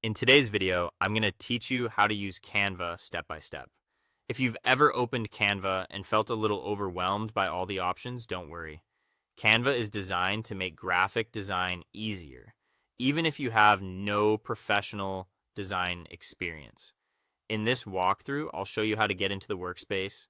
In today's video, I'm going to teach you how to use Canva step by step. If you've ever opened Canva and felt a little overwhelmed by all the options, don't worry. Canva is designed to make graphic design easier, even if you have no professional design experience. In this walkthrough, I'll show you how to get into the workspace,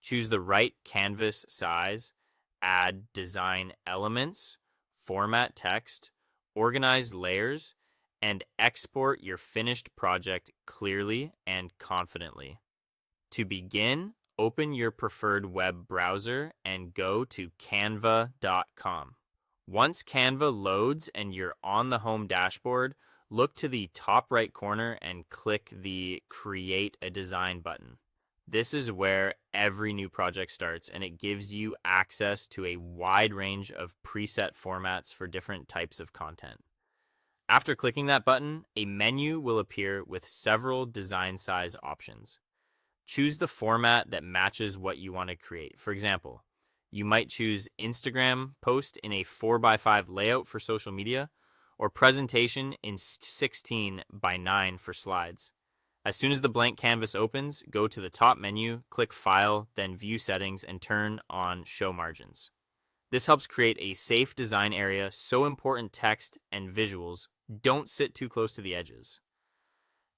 choose the right canvas size, add design elements, format text, organize layers, and export your finished project clearly and confidently. To begin, open your preferred web browser and go to canva.com. Once Canva loads and you're on the home dashboard, look to the top right corner and click the Create a Design button. This is where every new project starts, and it gives you access to a wide range of preset formats for different types of content. After clicking that button, a menu will appear with several design size options. Choose the format that matches what you want to create. For example, you might choose Instagram post in a 4x5 layout for social media, or presentation in 16:9 for slides. As soon as the blank canvas opens, go to the top menu, click File, then View Settings, and turn on Show Margins. This helps create a safe design area so important text and visuals don't sit too close to the edges.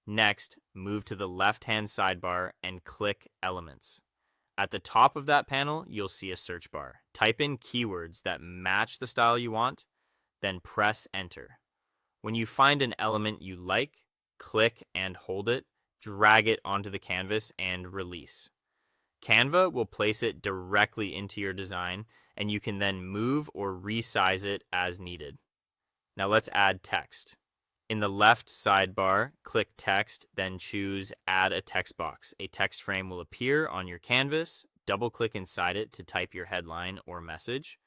Next, move to the left-hand sidebar and click Elements. At the top of that panel, you'll see a search bar. Type in keywords that match the style you want, then press Enter. When you find an element you like, click and hold it, drag it onto the canvas, and release. Canva will place it directly into your design, and you can then move or resize it as needed. Now let's add text. In the left sidebar, click Text, then choose Add a Text Box. A text frame will appear on your canvas. Double-click inside it to type your headline or message.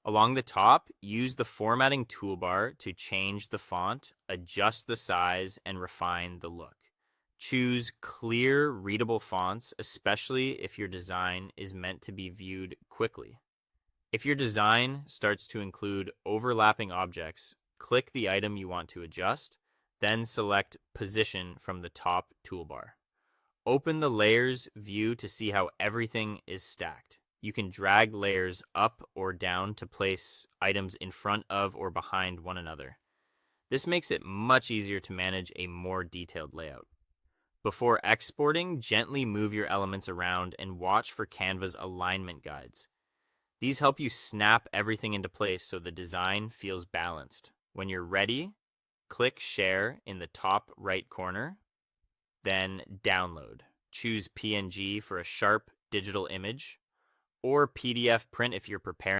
Along the top, use the formatting toolbar to change the font, adjust the size, and refine the look. Choose clear, readable fonts, especially if your design is meant to be viewed quickly. If your design starts to include overlapping objects, click the item you want to adjust, then select Position from the top toolbar. Open the Layers view to see how everything is stacked. You can drag layers up or down to place items in front of or behind one another. This makes it much easier to manage a more detailed layout. Before exporting, gently move your elements around and watch for Canva's alignment guides. These help you snap everything into place so the design feels balanced. When you're ready, click Share in the top right corner, then Download. Choose PNG for a sharp digital image, or PDF print if you're preparing